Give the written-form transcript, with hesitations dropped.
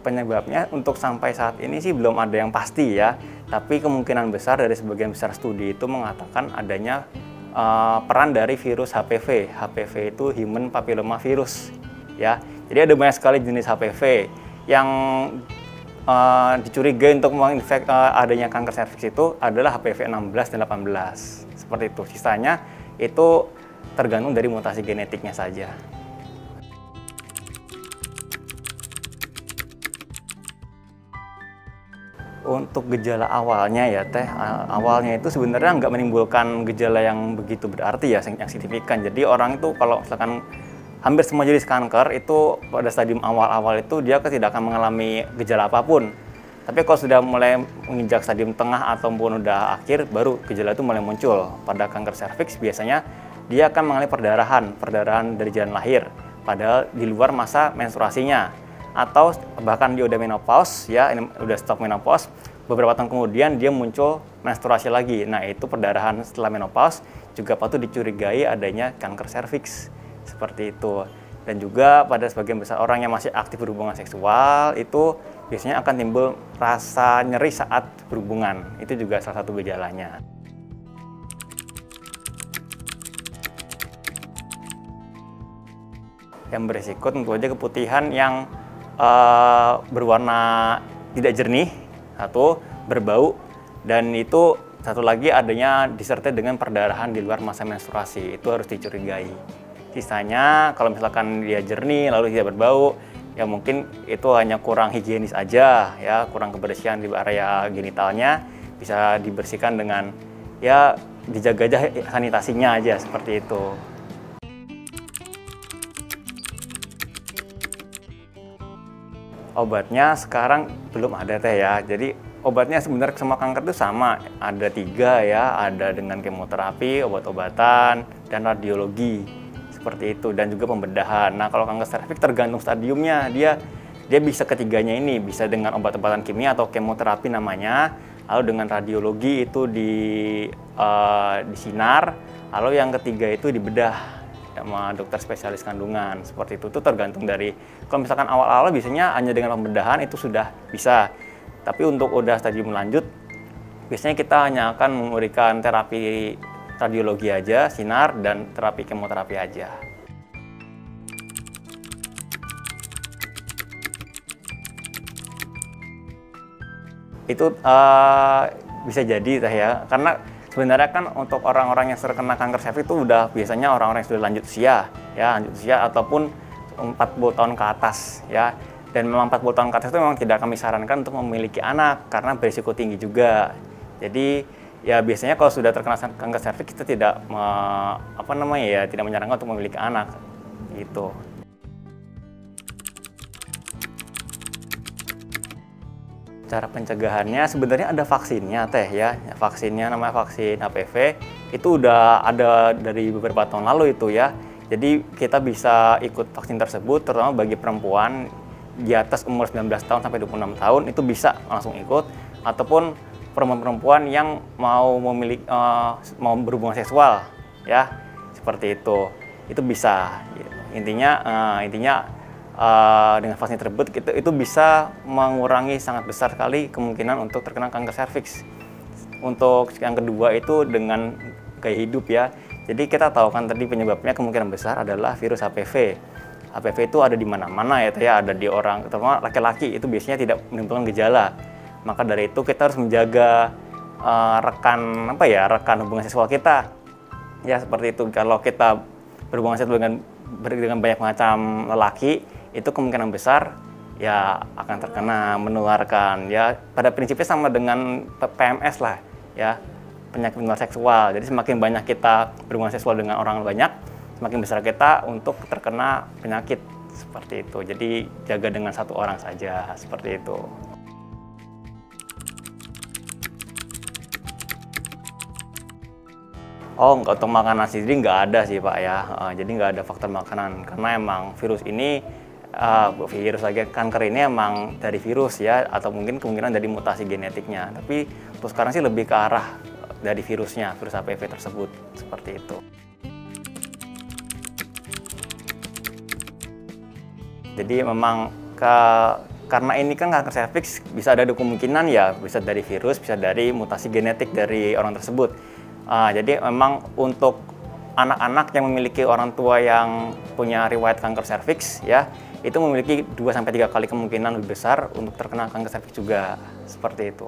penyebabnya untuk sampai saat ini sih belum ada yang pasti ya. Tapi kemungkinan besar dari sebagian besar studi itu mengatakan adanya peran dari virus HPV. HPV itu Human Papilloma Virus ya. Jadi ada banyak sekali jenis HPV yang dicurigai untuk adanya kanker serviks itu adalah HPV 16 dan 18. Seperti itu. Sisanya itu tergantung dari mutasi genetiknya saja. Untuk gejala awalnya ya awalnya itu sebenarnya nggak menimbulkan gejala yang begitu berarti ya, yang signifikan. Jadi orang itu kalau misalkan hampir semua jenis kanker itu pada stadium awal-awal itu dia tidak akan mengalami gejala apapun. Tapi kalau sudah mulai menginjak stadium tengah ataupun udah akhir, baru gejala itu mulai muncul. Pada kanker serviks biasanya dia akan mengalami perdarahan dari jalan lahir, padahal di luar masa menstruasinya. Atau bahkan dia udah menopause ya, ini udah stop menopause, beberapa tahun kemudian dia muncul menstruasi lagi. Nah, itu perdarahan setelah menopause juga patut dicurigai adanya kanker serviks. Seperti itu. Dan juga pada sebagian besar orang yang masih aktif berhubungan seksual itu biasanya akan timbul rasa nyeri saat berhubungan. Itu juga salah satu gejalanya. Yang berisiko tentu saja keputihan yang berwarna tidak jernih, satu, berbau, dan itu satu lagi adanya disertai dengan perdarahan di luar masa menstruasi. Itu harus dicurigai. Sisanya kalau misalkan dia jernih lalu tidak berbau, ya mungkin itu hanya kurang higienis aja ya, kurang kebersihan di area genitalnya, bisa dibersihkan dengan ya dijaga aja sanitasinya aja, seperti itu. Obatnya sekarang belum ada ya. Jadi obatnya sebenarnya semua kanker itu sama. Ada 3 ya, ada dengan kemoterapi, obat-obatan, dan radiologi. Seperti itu, dan juga pembedahan. Nah, kalau kanker serviks tergantung stadiumnya. Dia bisa ketiganya ini, bisa dengan obat-obatan kimia atau kemoterapi namanya. Lalu dengan radiologi itu di sinar. Lalu yang ketiga itu dibedah sama dokter spesialis kandungan. Seperti itu tergantung dari, kalau misalkan awal-awal biasanya hanya dengan pembedahan itu sudah bisa, tapi untuk udah stadium lanjut biasanya kita hanya akan memberikan terapi radiologi aja, sinar, dan terapi kemoterapi aja. Itu bisa jadi ya, karena sebenarnya kan untuk orang-orang yang terkena kanker serviks itu udah biasanya orang-orang yang sudah lanjut usia ataupun 40 tahun ke atas ya. Dan memang 40 tahun ke atas itu memang tidak kami sarankan untuk memiliki anak karena berisiko tinggi juga. Jadi ya biasanya kalau sudah terkena kanker serviks kita tidak tidak menyarankan untuk memiliki anak gitu. Cara pencegahannya sebenarnya ada vaksinnya ya. Vaksinnya namanya vaksin HPV. Itu udah ada dari beberapa tahun lalu itu ya. Jadi kita bisa ikut vaksin tersebut, terutama bagi perempuan di atas umur 19 tahun sampai 26 tahun itu bisa langsung ikut, ataupun perempuan-perempuan yang mau berhubungan seksual ya. Seperti itu bisa. Intinya dengan vaksin tersebut itu bisa mengurangi sangat besar sekali kemungkinan untuk terkena kanker serviks. Untuk yang kedua itu dengan gaya hidup ya. Jadi kita tahu kan tadi penyebabnya kemungkinan besar adalah virus HPV. HPV itu ada di mana-mana ya, ada di orang, terutama laki-laki itu biasanya tidak menimbulkan gejala. Maka dari itu kita harus menjaga rekan hubungan seksual kita. Ya seperti itu. Kalau kita berhubungan seksual dengan banyak macam lelaki, itu kemungkinan besar ya akan terkena, menularkan ya. Pada prinsipnya sama dengan PMS lah ya, penyakit menular seksual. Jadi semakin banyak kita berhubungan seksual dengan orang banyak, semakin besar kita untuk terkena penyakit seperti itu. Jadi jaga dengan satu orang saja, seperti itu. Oh, untuk makanan sendiri nggak ada sih Pak ya. Jadi nggak ada faktor makanan karena emang virus ini kanker ini emang dari virus ya, atau mungkin kemungkinan dari mutasi genetiknya. Tapi untuk sekarang sih lebih ke arah dari virus HPV tersebut, seperti itu. Jadi memang karena ini kan kanker serviks bisa ada kemungkinan ya bisa dari virus, bisa dari mutasi genetik dari orang tersebut. Jadi memang untuk anak-anak yang memiliki orang tua yang punya riwayat kanker serviks ya, itu memiliki 2-3 kali kemungkinan lebih besar untuk terkena kanker serviks juga, seperti itu.